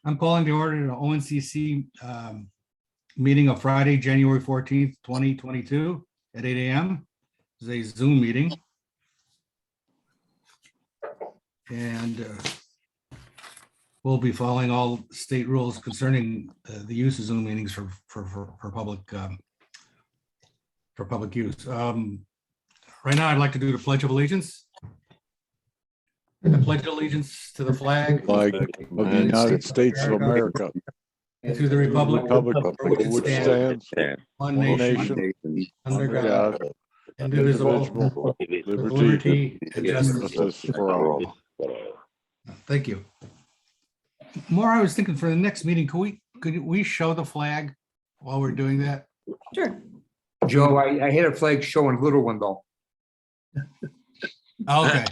I'm calling to order the ONCC meeting of Friday, January 14th, 2022 at 8 a.m. It's a Zoom meeting. And we'll be following all state rules concerning the use of Zoom meetings for public use. Right now, I'd like to do the Pledge of Allegiance. The Pledge of Allegiance to the flag Of the United States of America, and to the republic for which which it stands one one nation, nation, under under God, God, indivisible, with liberty and justice. justice for all. Thank you. More, I was thinking for the next meeting, could we show the flag while we're doing that? Sure. Joe, I had a flag showing little one though. Okay.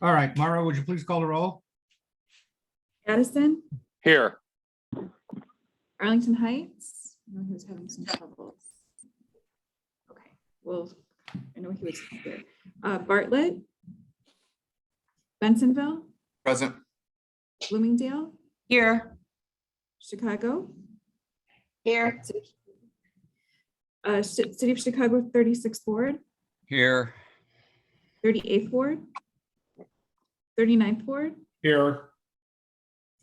All right, Mara, would you please call the roll? Addison, Here. Arlington Heights. I know he was having some troubles. Okay, well, I know he was here. Bartlett, Bensonville, Present. Bloomingdale, Here. Chicago, Here. City of Chicago 36th Ward, Here. 38th Ward, 39th Ward, Here.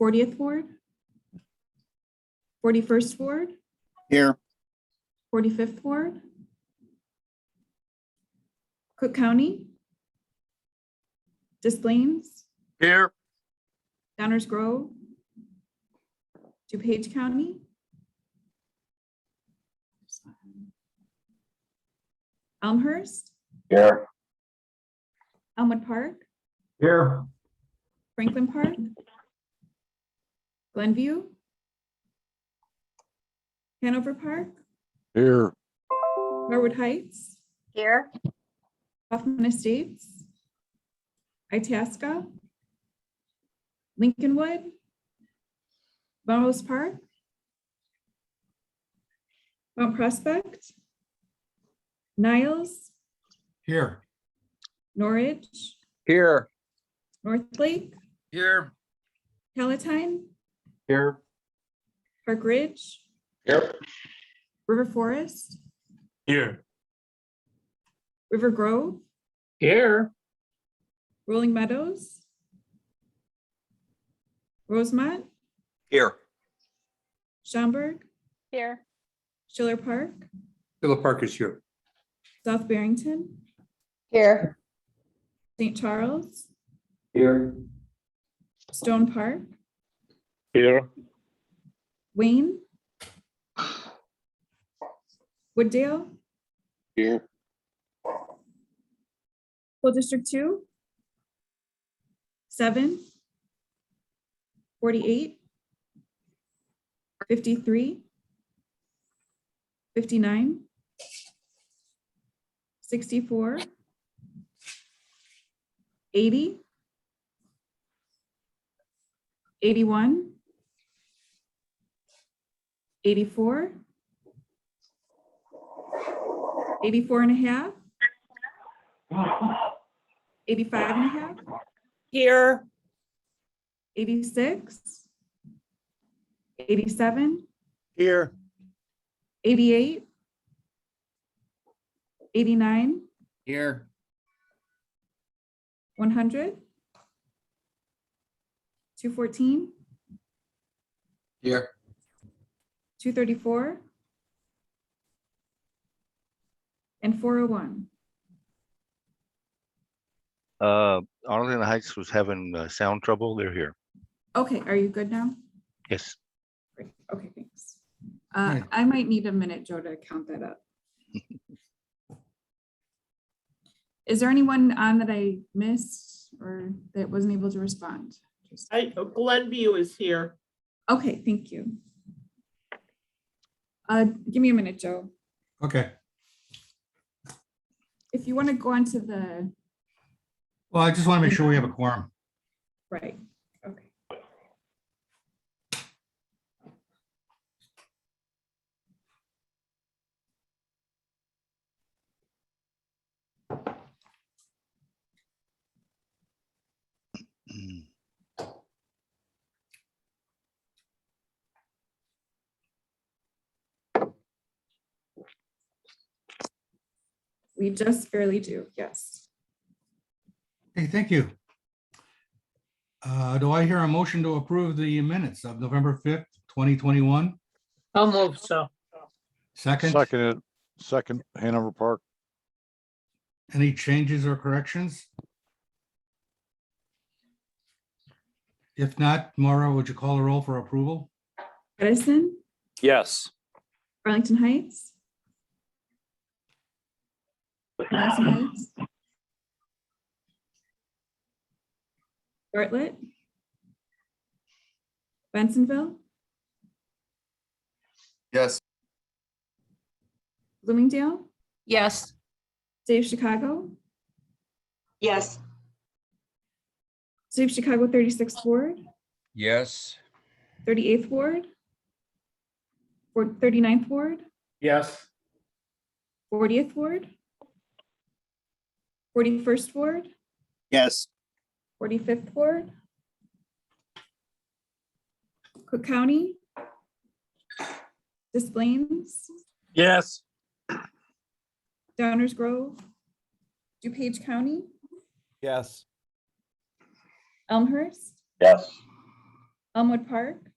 40th Ward, 41st Ward, Here. 45th Ward, Cook County, Des Plaines, Here. Downers Grove, DuPage County, Elmhurst, Here. Elmwood Park, Here. Franklin Park, Glenview, Hanover Park, Here. Norwood Heights, Here. Hoffman Estates, Itasca, Lincolnwood, Melrose Park, Mount Prospect, Niles, Here. Norridge, Here. North Lake, Here. Palatine, Here. Park Ridge, Here. River Forest, Here. River Grove, Here. Rolling Meadows, Rosemont, Here. Schaumburg, Here. Schiller Park, Philip Park is here. South Barrington, Here. St. Charles, Here. Stone Park, Here. Wayne, Wooddale, Here. School District 2, 7, 48, 53, 59, 64, 80, 81, 84, 84 and a half, 85 and a half, Here. 86, 87, Here. 88, 89, Here. 100, 214, Here. 234, and 401. Arlington Heights was having sound trouble. They're here. Okay, are you good now? Yes. Great. Okay, thanks. Right. I might need a minute, Joe, to count that up. Is there anyone on that I missed or that wasn't able to respond? Glenview is here. Okay, thank you. Give me a minute, Joe. Okay. If you want to go on to the, Well, I just want to make sure we have a quorum. right, okay. Mm. We just barely do, yes. Okay, thank you. Do I hear a motion to approve the minutes of November 5th, 2021? I'll move so. Second, second, Hanover Park. any changes or corrections? If not, Maura, would you call a roll for approval? Edison, Yes. Arlington Heights. Arlington Heights. Bartlett. Bensonville, Yes. Bloomingdale, Yes. City of Chicago, Yes. City of Chicago 36th Ward, Yes. 38th Ward, 39th Ward, Yes. 40th Ward, 41st Ward, Yes. 45th Ward, Cook County, Des Plaines, Yes. Downers Grove, DuPage County, Yes. Elmhurst, Yes. Elmwood Park,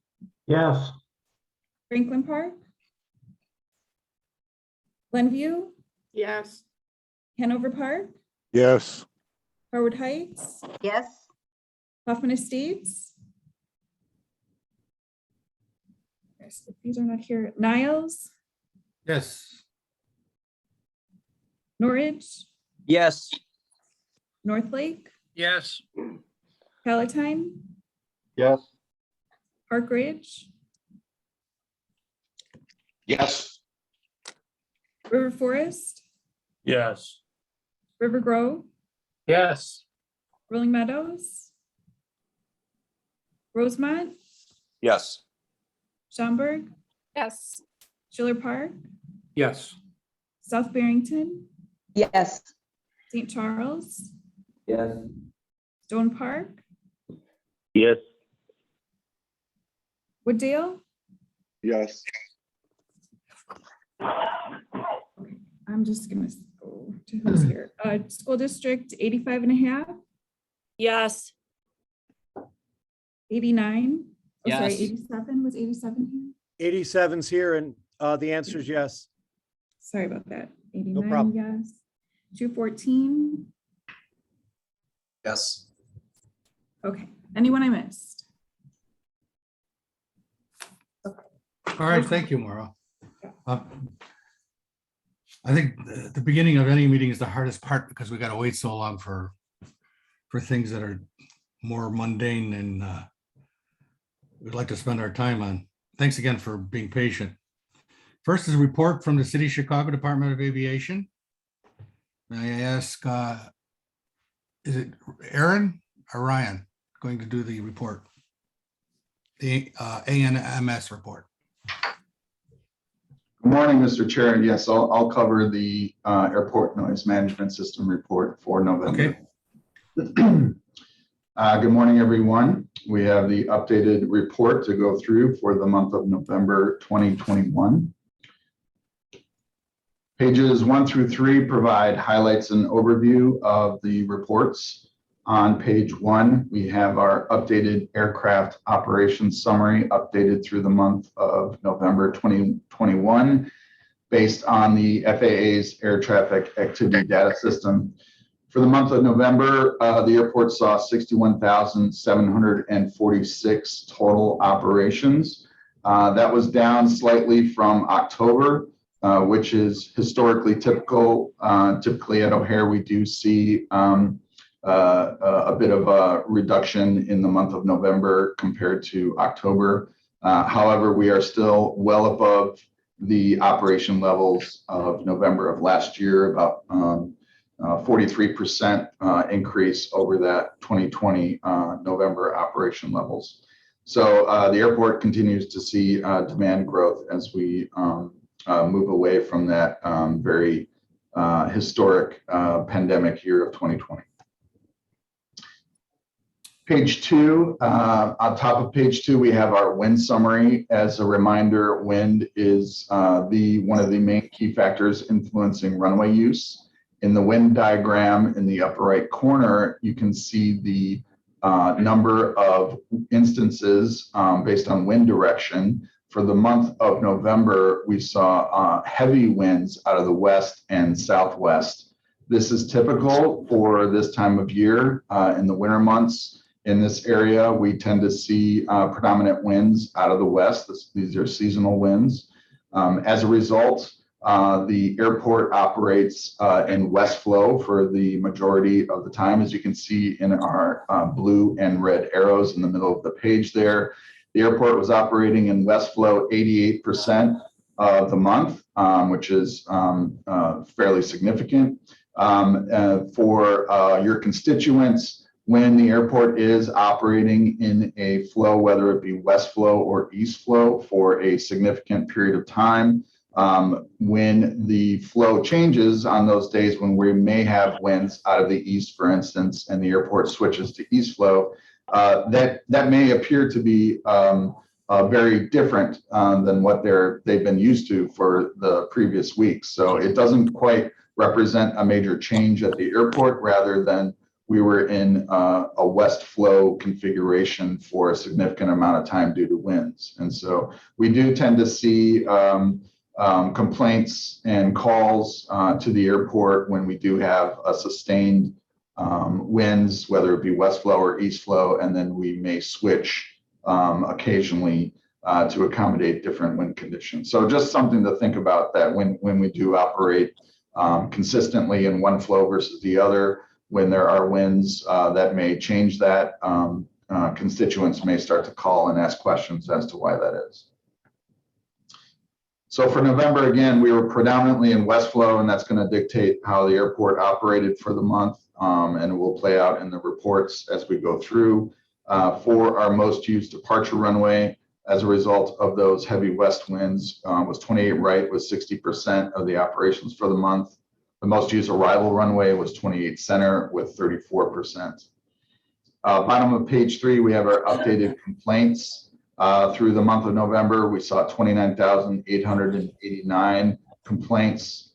Yes. Franklin Park, Glenview, Yes. Hanover Park, Yes, Harwood Heights, Yes. Hoffman Estates. Yes, if these are not here, Niles, Yes. Norridge, Yes. Northlake, Yes. Palatine, Yes. Park Ridge, Yes. River Forest, Yes. River Grove, Yes. Rolling Meadows, Rosemont, Yes. Schaumburg, Yes. Schiller Park, Yes. South Barrington, Yes. St. Charles, Yes. Stone Park, Yes. Wooddale. yes, I'm just gonna go to who's here. School District 85 and a half, Yes. 89. Oh, sorry, Yes. 87, was 87 here? 87's here and the answer is yes. Sorry about that. 89, problem. yes. 214, Yes. okay. Anyone I missed? All right, thank you, Maura. I think the beginning of any meeting is the hardest part because we got to wait so long for things that are more mundane and we'd like to spend our time on. Thanks again for being patient. First is a report from the City of Chicago Department of Aviation. May I ask, is it Aaron or Ryan going to do the report? The ANMS report. Good morning, Mr. Chair. And yes, I'll cover the airport noise management system report for November. Okay. Good morning, everyone. We have the updated report to go through for the month of November 2021. Pages 1 through 3 provide highlights and overview of the reports. On page 1, we have our updated aircraft operations summary updated through the month of November 2021 based on the FAA's air traffic activity data system. For the month of November, the airport saw 61,746 total operations. That was down slightly from October, which is historically typical. Typically at O'Hare, we do see a bit of a reduction in the month of November compared to October. However, we are still well above the operation levels of November of last year, about 43% increase over that 2020 November operation levels. So the airport continues to see demand growth as we move away from that very historic pandemic year of 2020. Page 2, on top of page 2, we have our wind summary. As a reminder, wind is one of the main key factors influencing runway use. In the wind diagram in the upper right corner, you can see the number of instances based on wind direction. For the month of November, we saw heavy winds out of the west and southwest. This is typical for this time of year in the winter months. In this area, we tend to see predominant winds out of the west. These are seasonal winds. As a result, the airport operates in west flow for the majority of the time, as you can see in our blue and red arrows in the middle of the page there. The airport was operating in west flow 88% of the month, which is fairly significant. For your constituents, when the airport is operating in a flow, whether it be west flow or east flow for a significant period of time, when the flow changes on those days when we may have winds out of the east, for instance, and the airport switches to east flow, that may appear to be very different than what they've been used to for the previous weeks. So it doesn't quite represent a major change at the airport, rather than we were in a west flow configuration for a significant amount of time due to winds. And so we do tend to see complaints and calls to the airport when we do have a sustained winds, whether it be west flow or east flow, and then we may switch occasionally to accommodate different wind conditions. So just something to think about, that when we do operate consistently in one flow versus the other, when there are winds that may change that, constituents may start to call and ask questions as to why that is. So for November, again, we were predominantly in west flow, and that's going to dictate how the airport operated for the month, and it will play out in the reports as we go through. For our most used departure runway, as a result of those heavy west winds, was 28 right, was 60% of the operations for the month. The most used arrival runway was 28 center with 34%. Bottom of page 3, we have our updated complaints. Through the month of November, we saw 29,889 complaints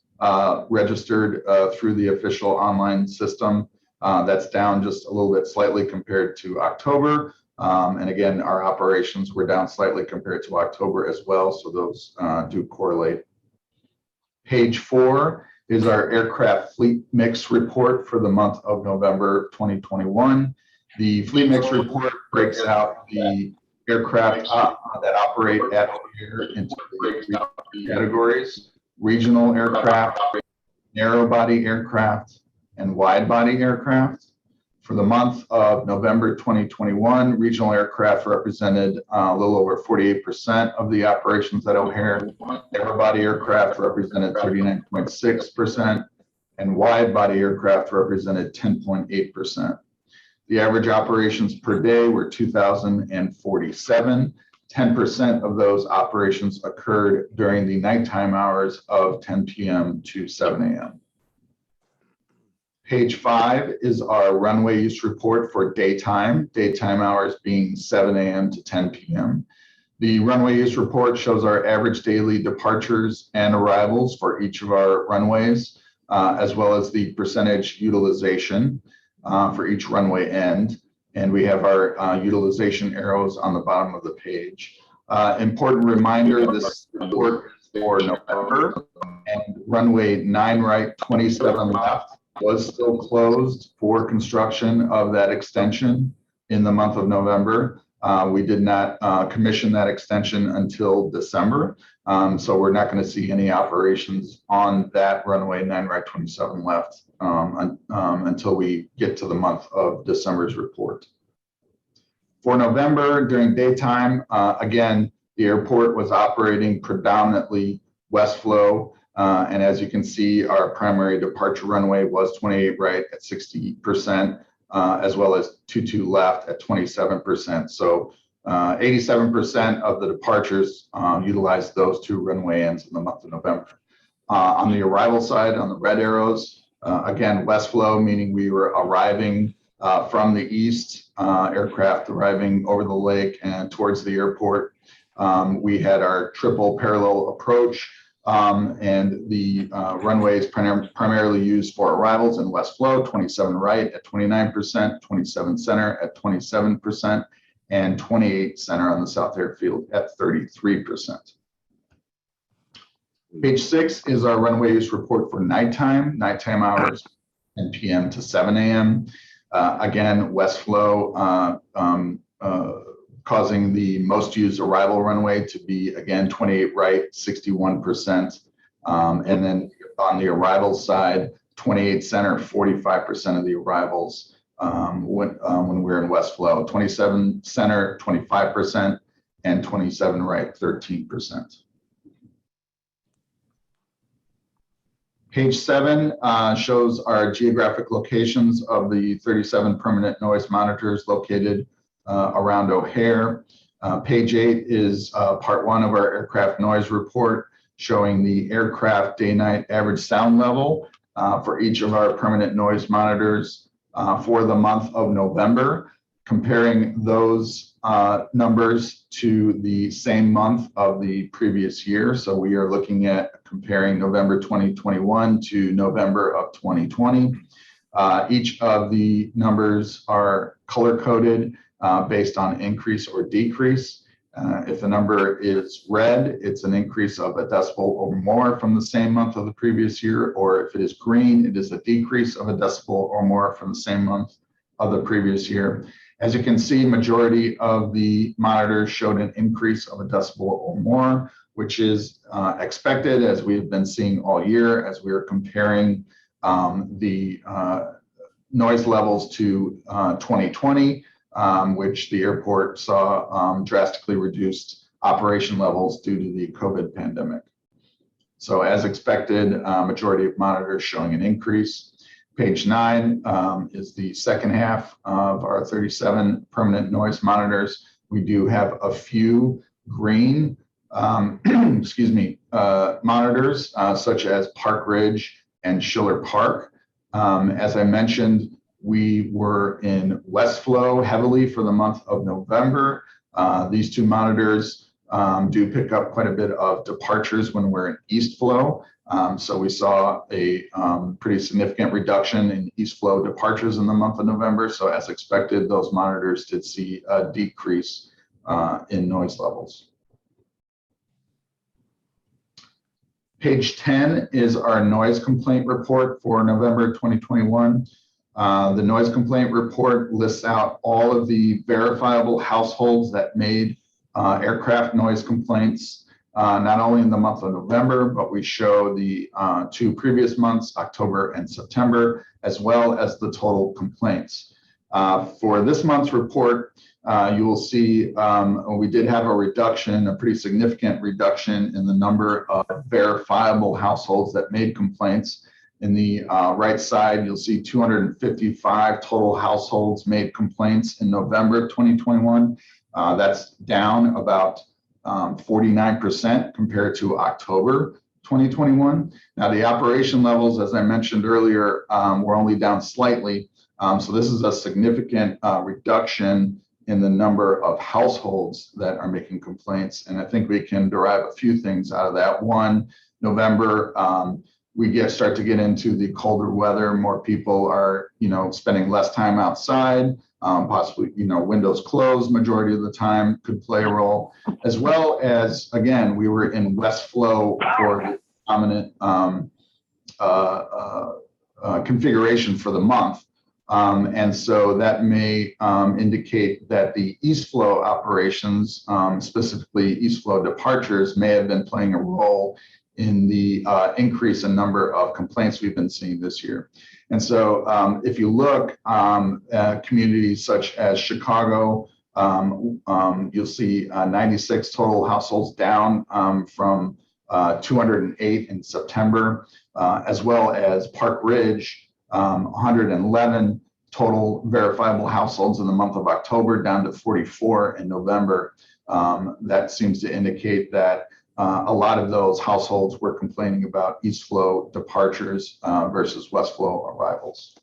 registered through the official online system. That's down just a little bit slightly compared to October. And again, our operations were down slightly compared to October as well, so those do correlate. Page 4 is our aircraft fleet mix report for the month of November 2021. The fleet mix report breaks out the aircraft that operate at O'Hare into three categories: regional aircraft, narrow body aircraft, and wide body aircraft. For the month of November 2021, regional aircraft represented a little over 48% of the operations at O'Hare. Narrow body aircraft represented 39.6%, and wide body aircraft represented 10.8%. The average operations per day were 2,047. 10% of those operations occurred during the nighttime hours of 10 p.m. to 7 a.m. Page 5 is our runway use report for daytime hours being 7 a.m. to 10 p.m. The runway use report shows our average daily departures and arrivals for each of our runways, as well as the percentage utilization for each runway end. And we have our utilization arrows on the bottom of the page. Important reminder, this report is for November, and runway 9 right, 27 left was still closed for construction of that extension in the month of November. We did not commission that extension until December. So we're not going to see any operations on that runway 9 right, 27 left until we get to the month of December's report. For November, during daytime, again, the airport was operating predominantly west flow. And as you can see, our primary departure runway was 28 right at 60%, as well as 22 left at 27%. So 87% of the departures utilized those two runway ends in the month of November. On the arrival side, on the red arrows, again, west flow, meaning we were arriving from the east, aircraft arriving over the lake and towards the airport. We had our triple parallel approach And the runway is primarily used for arrivals in West Flow, 27 right at 29%, 27 center at 27%, and 28 center on the South Airfield at 33%. Page 6 is our runway use report for nighttime hours, 10 p.m. to 7 a.m. Again, West Flow causing the most used arrival runway to be, again, 28 right, 61%. And then on the arrival side, 28 center, 45% of the arrivals when we're in West Flow, 27 center, 25%, and 27 right, 13%. Page 7 shows our geographic locations of the 37 permanent noise monitors located around O'Hare. Page 8 is part 1 of our aircraft noise report showing the aircraft day-night average sound level for each of our permanent noise monitors for the month of November, comparing those numbers to the same month of the previous year. So we are looking at comparing November 2021 to November of 2020. Each of the numbers are color-coded based on increase or decrease. If the number is red, it's an increase of a decibel or more from the same month of the previous year, or if it is green, it is a decrease of a decibel or more from the same month of the previous year. As you can see, majority of the monitors showed an increase of a decibel or more, which is expected, as we've been seeing all year as we are comparing the noise levels to 2020, which the airport saw drastically reduced operation levels due to the COVID pandemic. So as expected, majority of monitors showing an increase. Page 9 is the second half of our 37 permanent noise monitors. We do have a few green monitors, such as Park Ridge and Schiller Park. As I mentioned, we were in West Flow heavily for the month of November. These two monitors do pick up quite a bit of departures when we're in East Flow. So we saw a pretty significant reduction in East Flow departures in the month of November. So as expected, those monitors did see a decrease in noise levels. Page 10 is our noise complaint report for November 2021. The noise complaint report lists out all of the verifiable households that made aircraft noise complaints, not only in the month of November, but we show the 2 previous months, October and September, as well as the total complaints. For this month's report, you will see we did have a reduction, a pretty significant reduction in the number of verifiable households that made complaints. In the right side, you'll see 255 total households made complaints in November 2021. That's down about 49% compared to October 2021. Now, the operation levels, as I mentioned earlier, were only down slightly. So this is a significant reduction in the number of households that are making complaints. And I think we can derive a few things out of that. One, November, we start to get into the colder weather. More people are, spending less time outside. Possibly, windows closed majority of the time could play a role, as well as, again, we were in West Flow for the dominant configuration for the month. And so that may indicate that the East Flow operations, specifically East Flow departures, may have been playing a role in the increase in number of complaints we've been seeing this year. And so if you look at communities such as Chicago, you'll see 96 total households down from 208 in September, as well as Park Ridge, 111 total verifiable households in the month of October, down to 44 in November. That seems to indicate that a lot of those households were complaining about East Flow departures versus West Flow arrivals.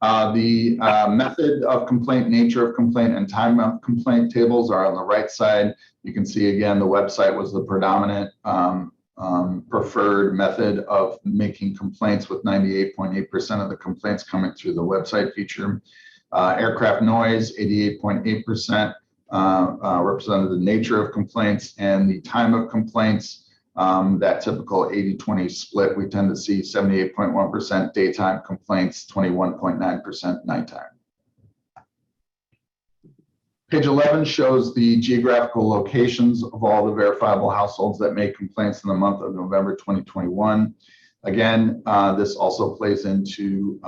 The method of complaint, nature of complaint, and time of complaint tables are on the right side. You can see again, the website was the predominant preferred method of making complaints, with 98.8% of the complaints coming through the website feature. Aircraft noise, 88.8%, represented the nature of complaints, and the time of complaints. That typical 80-20 split, we tend to see 78.1% daytime complaints, 21.9% nighttime. Page 11 shows the geographical locations of all the verifiable households that made complaints in the month of November 2021. Again, this also plays into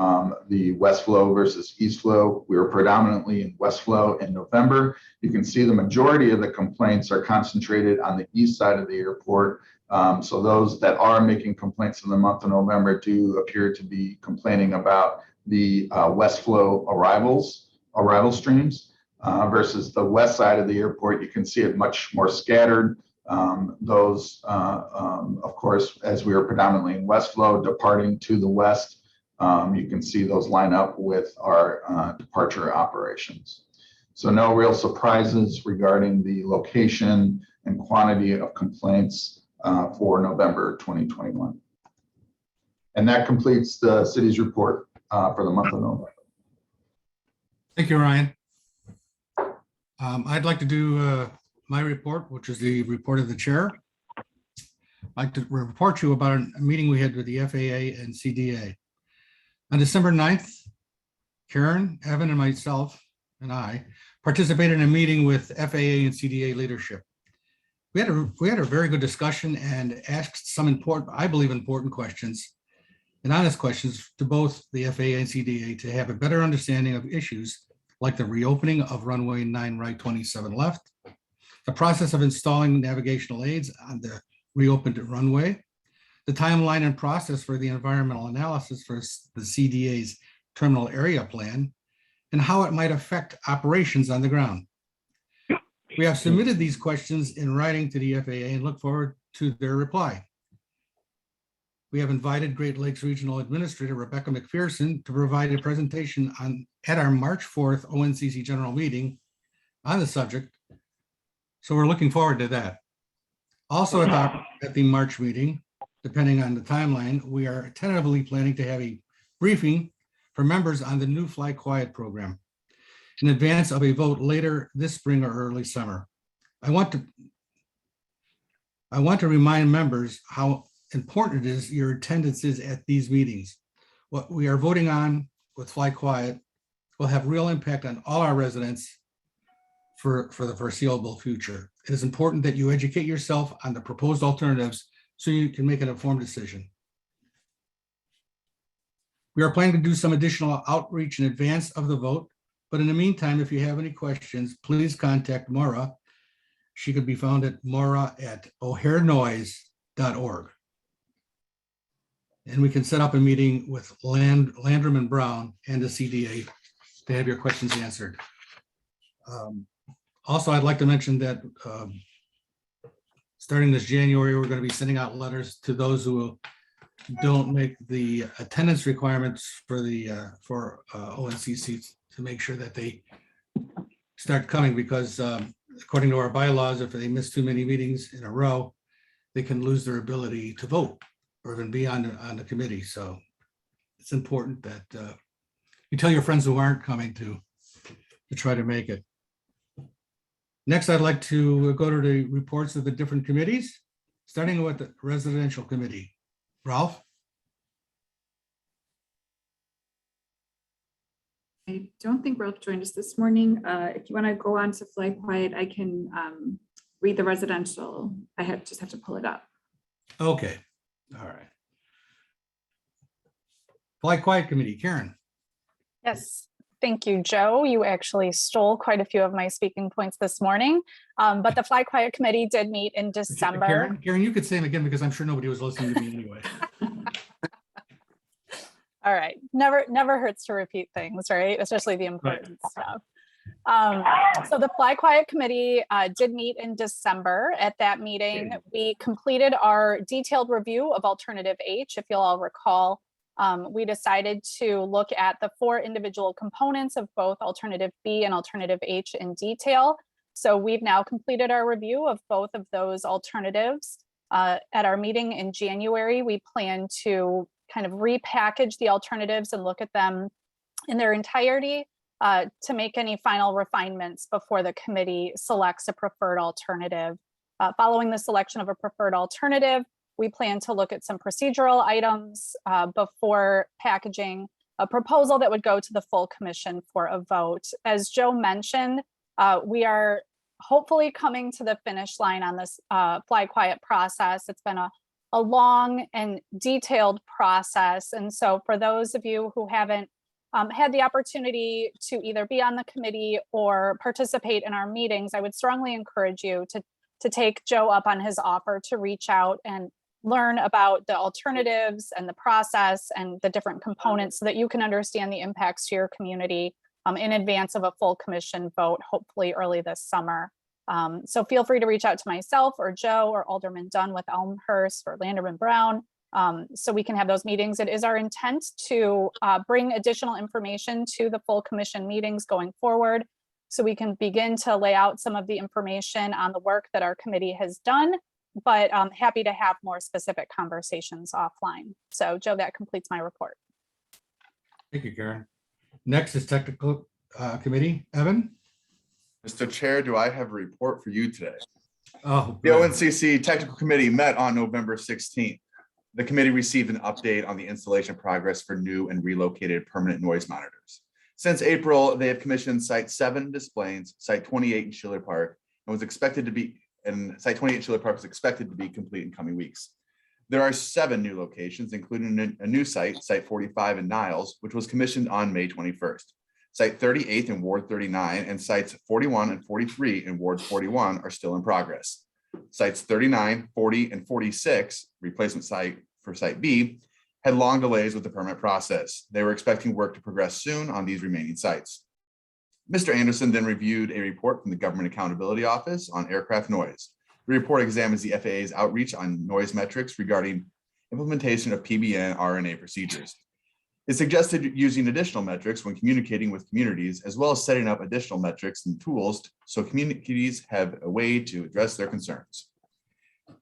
the West Flow versus East Flow. We were predominantly in West Flow in November. You can see the majority of the complaints are concentrated on the east side of the airport. So those that are making complaints in the month of November do appear to be complaining about the West Flow arrival streams. Versus the west side of the airport, you can see it much more scattered. Of course, as we are predominantly in West Flow, departing to the west, you can see those line up with our departure operations. So no real surprises regarding the location and quantity of complaints for November 2021. And that completes the city's report for the month of November. Thank you, Ryan. I'd like to do my report, which is the report of the chair. I'd like to report to you about a meeting we had with the FAA and CDA. On December 9th, Karen, Evan, and myself and I participated in a meeting with FAA and CDA leadership. We had a very good discussion and asked some important, I believe, important questions and honest questions to both the FAA and CDA to have a better understanding of issues like the reopening of runway 9 right 27 left, the process of installing navigational aids on the reopened runway, the timeline and process for the environmental analysis for the CDA's terminal area plan, and how it might affect operations on the ground. We have submitted these questions in writing to the FAA and look forward to their reply. We have invited Great Lakes Regional Administrator Rebecca McPherson to provide a presentation at our March 4th ONCC General Meeting on the subject. So we're looking forward to that. Also at the March meeting, depending on the timeline, we are tentatively planning to have a briefing for members on the new Fly Quiet program in advance of a vote later this spring or early summer. I want to remind members how important it is your attendance is at these meetings. What we are voting on with Fly Quiet will have real impact on all our residents for the foreseeable future. It is important that you educate yourself on the proposed alternatives so you can make an informed decision. We are planning to do some additional outreach in advance of the vote, but in the meantime, if you have any questions, please contact Maura. She could be found at maura@o'harenoise.org. And we can set up a meeting with Landrum and Brown and the CDA to have your questions answered. Also, I'd like to mention that starting this January, we're going to be sending out letters to those who don't make the attendance requirements for ONCC to make sure that they start coming, because according to our bylaws, if they miss too many meetings in a row, they can lose their ability to vote or even be on the committee. So it's important that you tell your friends who aren't coming to try to make it. Next, I'd like to go to the reports of the different committees, starting with the residential committee. Ralph? I don't think Ralph joined us this morning. If you want to go on to Fly Quiet, I can read the residential. Just have to pull it up. Okay, all right. Fly Quiet Committee, Karen. Yes, thank you, Joe. You actually stole quite a few of my speaking points this morning, but the Fly Quiet Committee did meet in December. Karen, you could say them again because I'm sure nobody was listening to me anyway. All right, never hurts to repeat things, right? Especially the important stuff. So the Fly Quiet Committee did meet in December. At that meeting, we completed our detailed review of Alternative H. If you'll all recall, we decided to look at the 4 individual components of both alternative B and alternative H in detail. So we've now completed our review of both of those alternatives. At our meeting in January, we plan to kind of repackage the alternatives and look at them in their entirety to make any final refinements before the committee selects a preferred alternative. Following the selection of a preferred alternative, we plan to look at some procedural items before packaging a proposal that would go to the full commission for a vote. As Joe mentioned, we are hopefully coming to the finish line on this fly quiet process. It's been a long and detailed process. And so for those of you who haven't had the opportunity to either be on the committee or participate in our meetings, I would strongly encourage you to take Joe up on his offer to reach out and learn about the alternatives and the process and the different components so that you can understand the impacts to your community in advance of a full commission vote, hopefully early this summer. So feel free to reach out to myself or Joe or Alderman Dunn with Elmhurst or Landerman Brown so we can have those meetings. It is our intent to bring additional information to the full commission meetings going forward so we can begin to lay out some of the information on the work that our committee has done, but I'm happy to have more specific conversations offline. So Joe, that completes my report. Thank you, Karen. Next is technical committee. Evan? Mr. Chair, do I have a report for you today? Oh, The ONCC Technical Committee met on November 16th. The committee received an update on the installation progress for new and relocated permanent noise monitors. Since April, they have commissioned Site 7 displays, Site 28 in Schiller Park, and Site 28 in Schiller Park was expected to be complete in coming weeks. There are 7 new locations, including a new site, Site 45 in Niles, which was commissioned on May 21st. Site 38 in Ward 39 and sites 41 and 43 in Ward 41 are still in progress. Sites 39, 40, and 46, replacement site for Site B, had long delays with the permit process. They were expecting work to progress soon on these remaining sites. Mr. Anderson then reviewed a report from the Government Accountability Office on aircraft noise. The report examines the FAA's outreach on noise metrics regarding implementation of PBN RNA procedures. It suggested using additional metrics when communicating with communities, as well as setting up additional metrics and tools so communities have a way to address their concerns.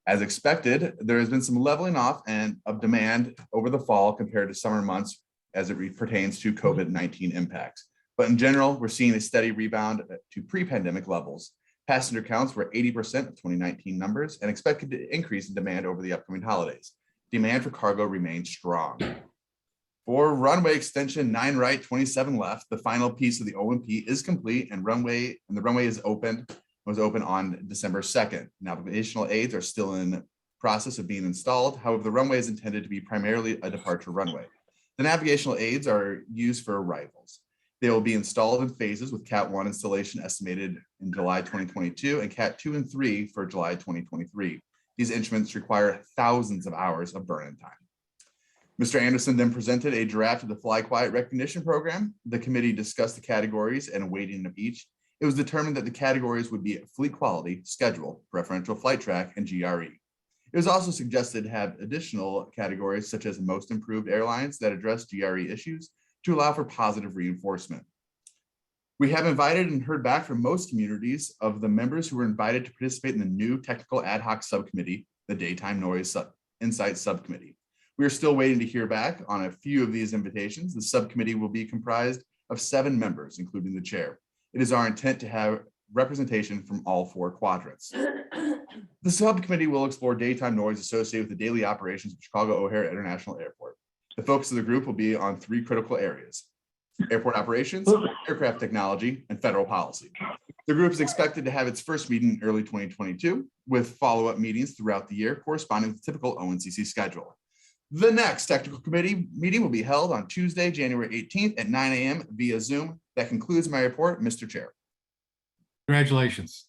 As expected, there has been some leveling off of demand over the fall compared to summer months as it pertains to COVID-19 impacts. But in general, we're seeing a steady rebound to pre-pandemic levels. Passenger counts were 80% of 2019 numbers and expected to increase in demand over the upcoming holidays. Demand for cargo remains strong. For runway extension 9 right, 27 left, the final piece of the OMP is complete and the runway is was open on December 2nd. Navigational aids are still in process of being installed. However, the runway is intended to be primarily a departure runway. The navigational aids are used for arrivals. They will be installed in phases with Cat 1 installation estimated in July 2022 and Cat 2 and 3 for July 2023. These instruments require thousands of hours of burn-in time. Mr. Anderson then presented a draft of the Fly Quiet Recognition Program. The committee discussed the categories and weighting of each. It was determined that the categories would be fleet quality, schedule, preferential flight track, and GRE. It was also suggested to have additional categories such as most improved airlines that address GRE issues to allow for positive reinforcement. We have invited and heard back from most communities of the members who were invited to participate in the new technical ad hoc subcommittee, the Daytime Noise Insight Subcommittee. We are still waiting to hear back on a few of these invitations. The subcommittee will be comprised of 7 members, including the chair. It is our intent to have representation from all 4 quadrants. The subcommittee will explore daytime noise associated with the daily operations of Chicago O'Hare International Airport. The focus of the group will be on 3 critical areas: airport operations, aircraft technology, and federal policy. The group is expected to have its first meeting in early 2022 with follow-up meetings throughout the year corresponding with the typical ONCC schedule. The next technical committee meeting will be held on Tuesday, January 18th at 9 a.m. via Zoom. That concludes my report, Mr. Chair. Congratulations.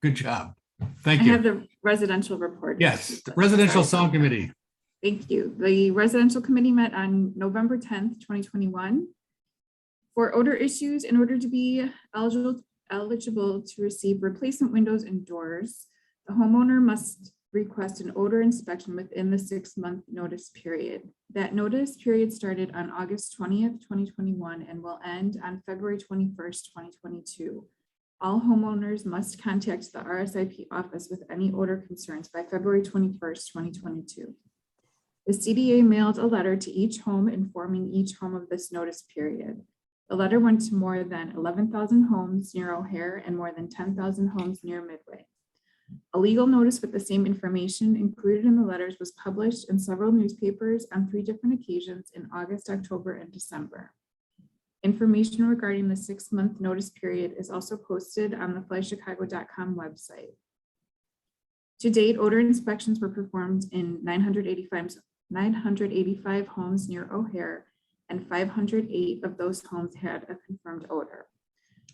Good job. Thank I you. have the residential report. Yes, the residential Sorry. sound committee. Thank you. The residential committee met on November 10th, 2021. For odor issues, in order to be eligible to receive replacement windows and doors, the homeowner must request an odor inspection within the 6-month notice period. That notice period started on August 20th, 2021 and will end on February 21st, 2022. All homeowners must contact the RSIP office with any odor concerns by February 21st, 2022. The CDA mailed a letter to each home informing each home of this notice period. The letter went to more than 11,000 homes near O'Hare and more than 10,000 homes near Midway. A legal notice with the same information included in the letters was published in several newspapers on 3 different occasions in August, October, and December. Information regarding the 6-month notice period is also posted on the flychicago.com website. To date, odor inspections were performed in 985 homes near O'Hare, and 508 of those homes had a confirmed odor.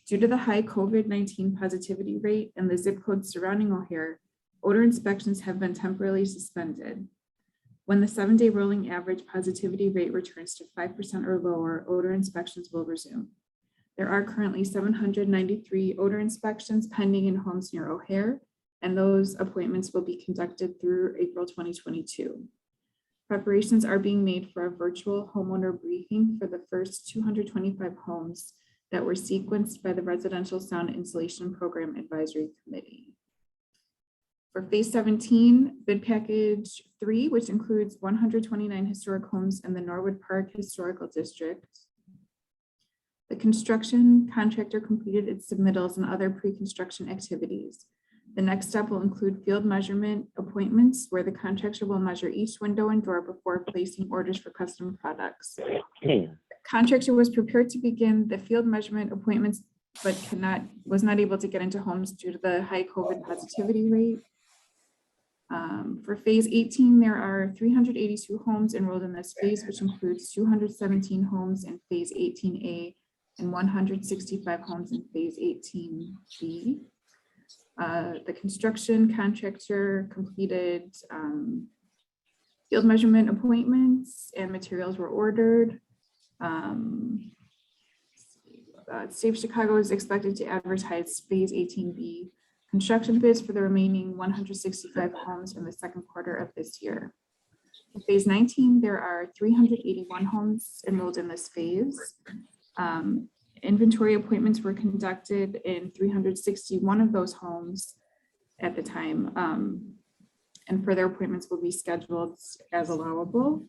Due to the high COVID-19 positivity rate and the zip code surrounding O'Hare, odor inspections have been temporarily suspended. When the 7-day rolling average positivity rate returns to 5% or lower, odor inspections will resume. There are currently 793 odor inspections pending in homes near O'Hare, and those appointments will be conducted through April 2022. Preparations are being made for a virtual homeowner briefing for the first 225 homes that were sequenced by the Residential Sound Insulation Program Advisory Committee. For phase 17, bid package 3, which includes 129 historic homes in the Norwood Park Historical District. The construction contractor completed its submittals and other pre-construction activities. The next step will include field measurement appointments where the contractor will measure each window and door before placing orders for custom products. Contractor was prepared to begin the field measurement appointments, but was not able to get into homes due to the high COVID positivity rate. For phase 18, there are 382 homes enrolled in this phase, which includes 217 homes in phase 18A and 165 homes in phase 18B. The construction contractor completed field measurement appointments and materials were ordered. State of Chicago is expected to advertise phase 18B construction bids for the remaining 165 homes in the second quarter of this year. In phase 19, there are 381 homes enrolled in this phase. Inventory appointments were conducted in 361 of those homes at the time, and further appointments will be scheduled as allowable.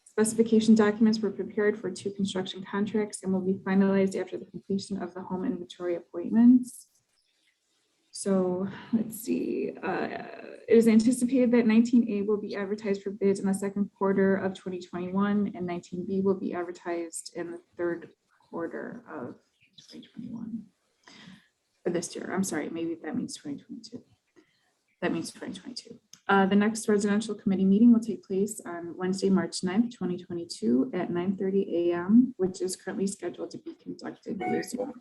Specification documents were prepared for 2 construction contracts and will be finalized after the completion of the home inventory appointments. So let's see, it is anticipated that 19A will be advertised for bids in the second quarter of 2021 and 19B will be advertised in the third quarter of 2021. For this year, I'm sorry, maybe that means 2022. That means 2022. The next residential committee meeting will take place on Wednesday, March 9th, 2022 at 9:30 a.m., which is currently scheduled to be conducted via Zoom.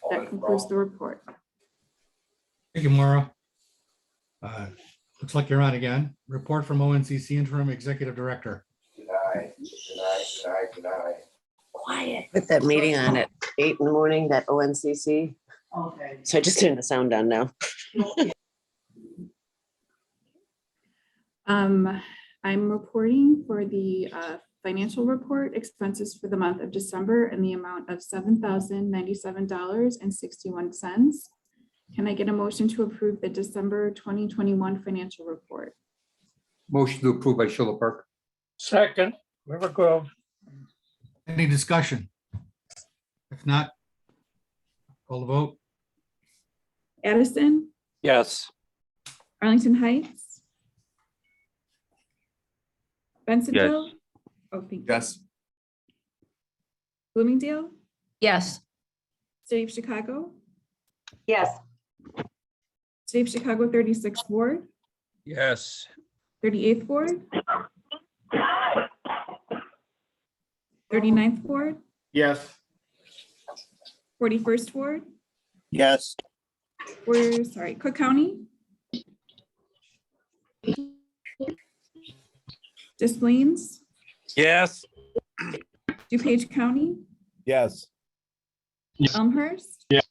That concludes the report. Thank you, Maura. Looks like you're on again. Report from ONCC Interim Executive Director. Quiet. Put that meeting on at 8 in the morning, that ONCC. Okay. So I just turned the sound down now. I'm reporting for the financial report expenses for the month of December in the amount of $7,097.61. Can I get a motion to approve the December 2021 financial report? Motion to approve by Schiller Park. Second, River Grove. Any discussion? If not, call the vote. Addison, Yes. Arlington Heights, Bensonville. Oh, thank you. Yes. Bloomingdale, Yes. City of Chicago, Yes. City of Chicago 36th Ward, Yes. 38th Ward, 39th Ward, Yes. 41st Ward, Yes. Cook County, Des Plaines, Yes. DuPage County, Yes. Elmhurst, Yeah.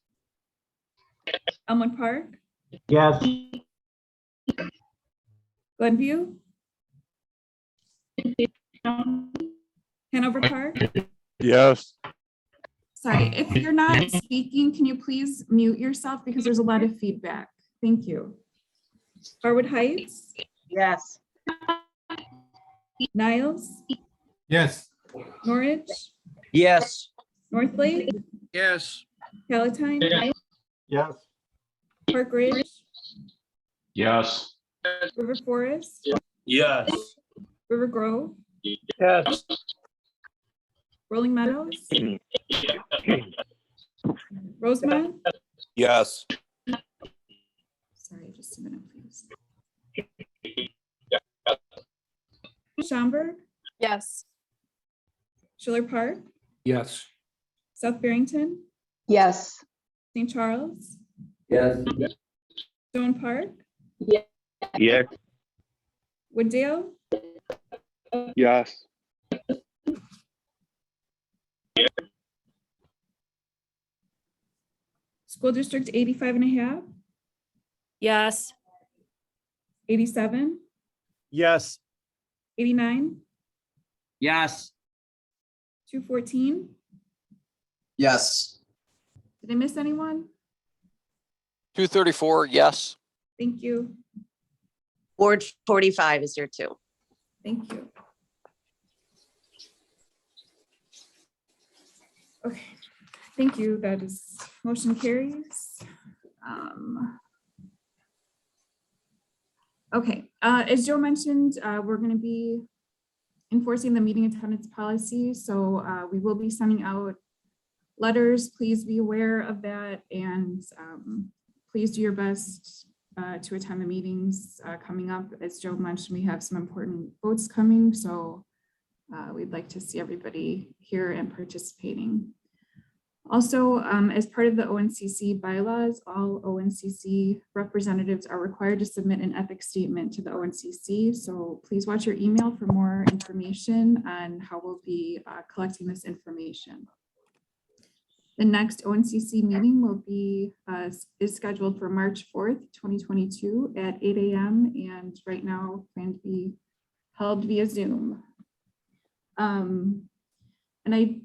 Elmwood Park, Yes. Glenview, Hanover Park. Yes. Sorry, if you're not speaking, can you please mute yourself because there's a lot of feedback? Thank you. Harwood Heights, Yes. Niles, Yes. Norwich, Yes. North Lake, Yes. Palatine, Yes. Park Ridge, Yes. River Forest, Yes. River Grove, Yes. Rolling Meadows, Rosemont. Yes. Sorry, just a minute, please. Schaumburg, Yes. Schiller Park, Yes. South Barrington, Yes. St. Charles, Yes. Stone Park, Yes. Wooddale, Yes. School District 85.5, Yes. 87, Yes. 89, Yes. 214. Yes. Did I miss anyone? 234, yes. Thank you. Ward 45 is here too. Thank you. Okay, thank you. That is motion carries. Okay, as Joe mentioned, we're going to be enforcing the meeting attendance policy. So we will be sending out letters. Please be aware of that, and please do your best to attend the meetings coming up. As Joe mentioned, we have some important votes coming, so we'd like to see everybody here and participating. Also, as part of the ONCC bylaws, all ONCC representatives are required to submit an ethics statement to the ONCC. So please watch your email for more information on how we'll be collecting this information. The next ONCC meeting will be is scheduled for March 4th, 2022 at 8 a.m. and right now planned to be held via Zoom. And I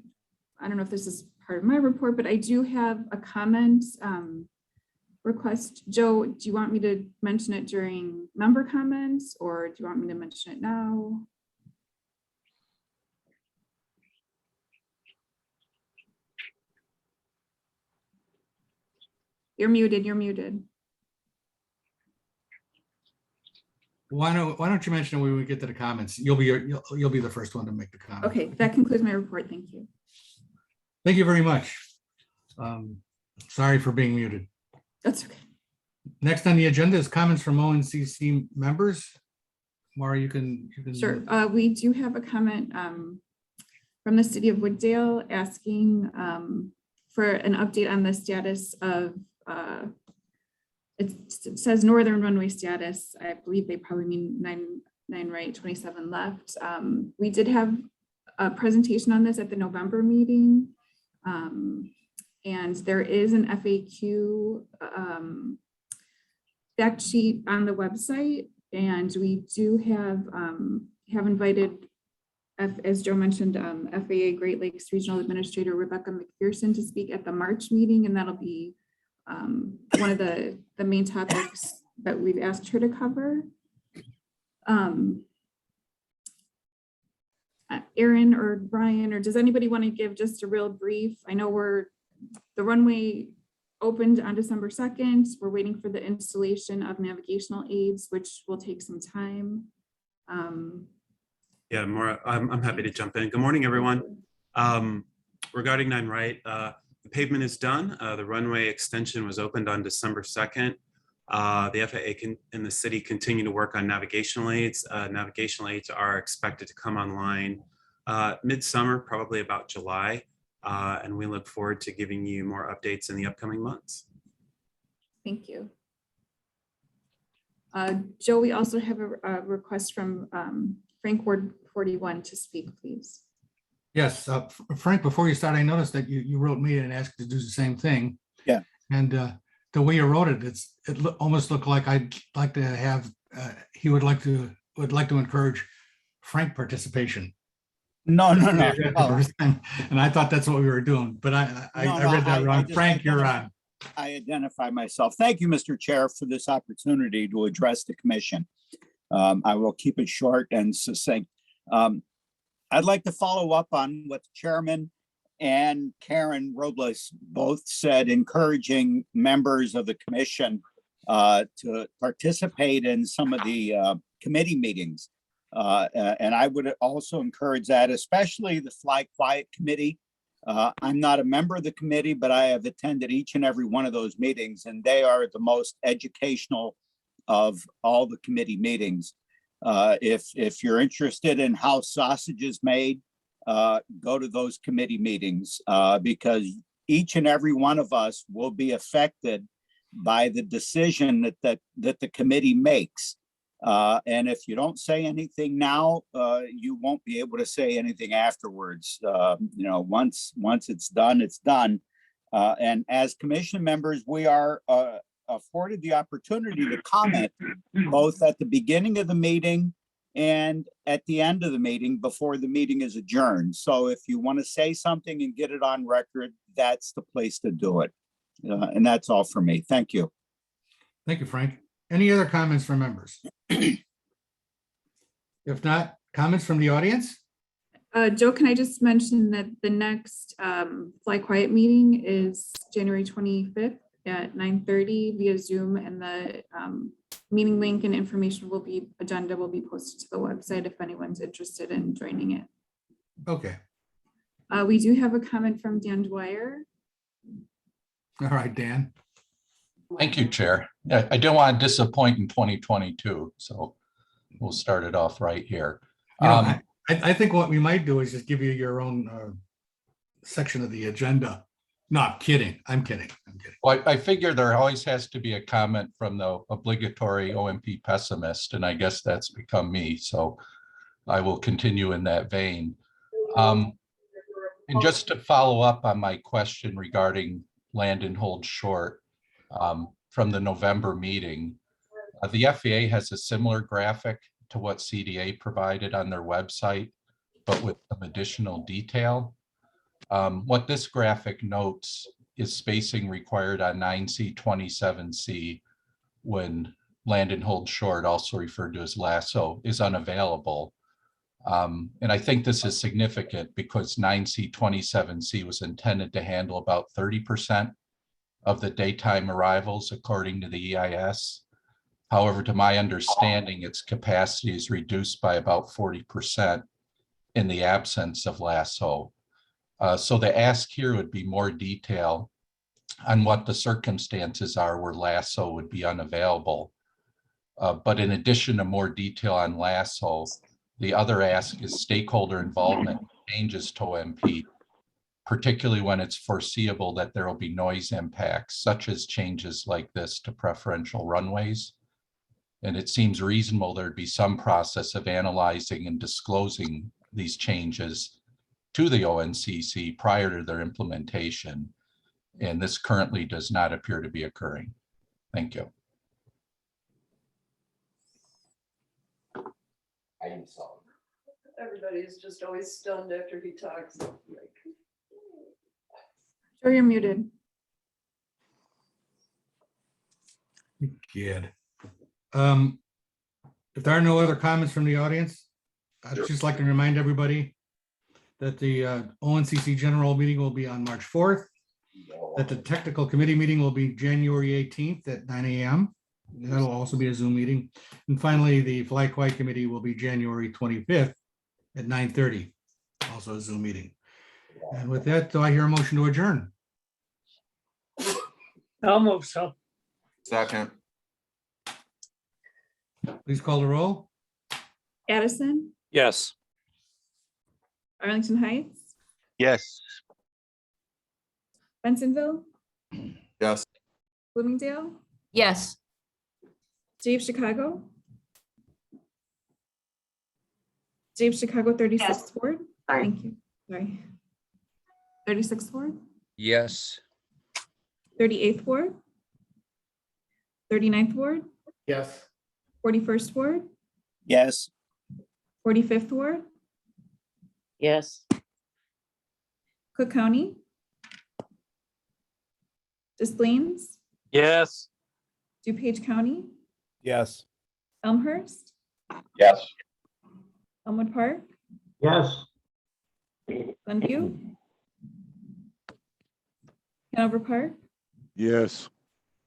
don't know if this is part of my report, but I do have a comment request. Joe, do you want me to mention it during member comments or do you want me to mention it now? You're muted, you're muted. Why don't you mention it when we get to the comments? You'll be the first one to make the comment. Okay, that concludes my report. Thank you. Thank you very much. Sorry for being muted. That's okay. Next on the agenda is comments from ONCC members. Maura, you can. Sure. We do have a comment from the city of Wooddale asking for an update on the status of, it says northern runway status. I believe they probably mean 9 right, 27 left. We did have a presentation on this at the November meeting. And there is an FAQ fact sheet on the website, and we do have invited, as Joe mentioned, FAA Great Lakes Regional Administrator Rebecca McPherson to speak at the March meeting, and that'll be one of the main topics that we've asked her to cover. Aaron or Brian, or does anybody want to give just a real brief? I know the runway opened on December 2nd. We're waiting for the installation of navigational aids, which will take some time. Yeah, Maura, I'm happy to jump in. Good morning, everyone. Regarding 9 Right, the pavement is done. The runway extension was opened on December 2nd. The FAA and the city continue to work on navigational aids. Navigational aids are expected to come online midsummer, probably about July. And we look forward to giving you more updates in the upcoming months. Thank you. Joe, we also have a request from Frank Ward 41 to speak, please. Yes, Frank, before you start, I noticed that you wrote me and asked to do the same thing. Yeah. And the way you wrote it, it almost looked like I'd like to have he would like to encourage frank participation. No. And I thought that's what we were doing, but I read that wrong. Frank, you're on. I identify myself. Thank you, Mr. Chair, for this opportunity to address the commission. I will keep it short and succinct. I'd like to follow up on what the chairman and Karen Robles both said, encouraging members of the commission to participate in some of the committee meetings. And I would also encourage that, especially the Fly Quiet Committee. I'm not a member of the committee, but I have attended each and every one of those meetings, and they are the most educational of all the committee meetings. If you're interested in how sausage is made, go to those committee meetings because each and every one of us will be affected by the decision that the committee makes. And if you don't say anything now, you won't be able to say anything afterwards. Once it's done, it's done. And as commission members, we are afforded the opportunity to comment both at the beginning of the meeting and at the end of the meeting before the meeting is adjourned. So if you want to say something and get it on record, that's the place to do it. And that's all for me. Thank you. Thank you, Frank. Any other comments from members? If not, comments from the audience? Joe, can I just mention that the next Fly Quiet meeting is January 25th at 9:30 via Zoom, and the meeting link and agenda will be posted to the website if anyone's interested in joining it. Okay. We do have a comment from Dan Dwyer. All right, Dan. Thank you, Chair. I don't want to disappoint in 2022, so we'll start it off right here. I think what we might do is just give you your own section of the agenda. No, I'm kidding. Well, I figure there always has to be a comment from the obligatory OMP pessimist, and I guess that's become me. So I will continue in that vein. And just to follow up on my question regarding land and hold short from the November meeting, the FAA has a similar graphic to what CDA provided on their website, but with some additional detail. What this graphic notes is spacing required on 9C27C when land and hold short, also referred to as lasso, is unavailable. And I think this is significant because 9C27C was intended to handle about 30% of the daytime arrivals according to the EIS. However, to my understanding, its capacity is reduced by about 40% in the absence of lasso. So the ask here would be more detail on what the circumstances are where lasso would be unavailable. But in addition to more detail on lasso, the other ask is stakeholder involvement changes to OMP, particularly when it's foreseeable that there will be noise impacts, such as changes like this to preferential runways. And it seems reasonable there'd be some process of analyzing and disclosing these changes to the ONCC prior to their implementation. And this currently does not appear to be occurring. Thank you. Everybody is just always stunned after he talks. Joe, you're muted. Good. If there are no other comments from the audience, I'd just like to remind everybody that the ONCC general meeting will be on March 4th, that the technical committee meeting will be January 18th at 9 a.m. That'll also be a Zoom meeting. And finally, the Fly Quiet committee will be January 25th at 9:30, also a Zoom meeting. And with that, do I hear a motion to adjourn? I'll move so. Second. Please call the roll. Addison, Yes. Arlington Heights, Yes. Bensenville, Yes. Bloomingdale, Yes. Dave Chicago. Dave Chicago 36th Yes. Ward. Sorry. Thank you. Sorry. 36th Ward, Yes. 38th Ward, 39th Ward, Yes. 41st Ward, Yes. 45th Ward, Yes. Cook County, Des Plaines, Yes. DuPage County, Yes. Elmhurst, Yes. Elmwood Park, Yes. Glenview, Hanover Park, Yes.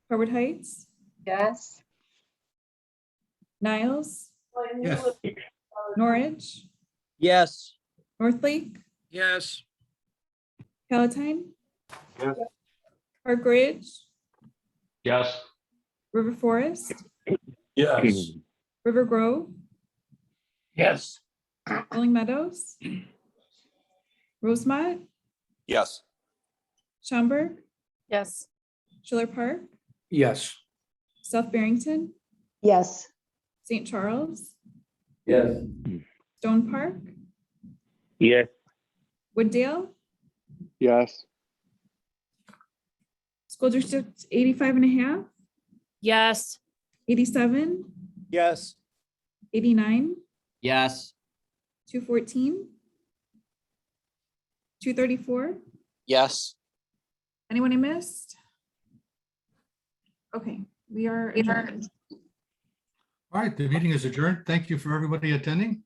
Harwood Heights, Yes. Niles, Yes. Norwich, Yes. North Lake, Yes. Palatine, Yes. Park Ridge, Yes. River Forest, Yes. River Grove, Yes. Rolling Meadows, Rosemont, Yes. Schaumburg, Yes. Schiller Park, Yes. South Barrington, Yes. St. Charles, Yes. Stone Park, Yes. Wooddale, Yes. School District 85.5, Yes. 87, Yes. 89, Yes. 214, 234. Yes. Anyone I missed? Okay, we are adjourned. All right, the meeting is adjourned. Thank you for everybody attending.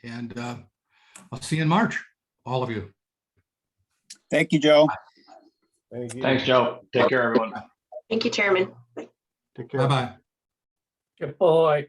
And I'll see you in March, all of you. Thank you, Joe. Thank you. Thanks, Joe. Take care, everyone. Thank you, Chairman. Take care. Bye-bye. Good boy.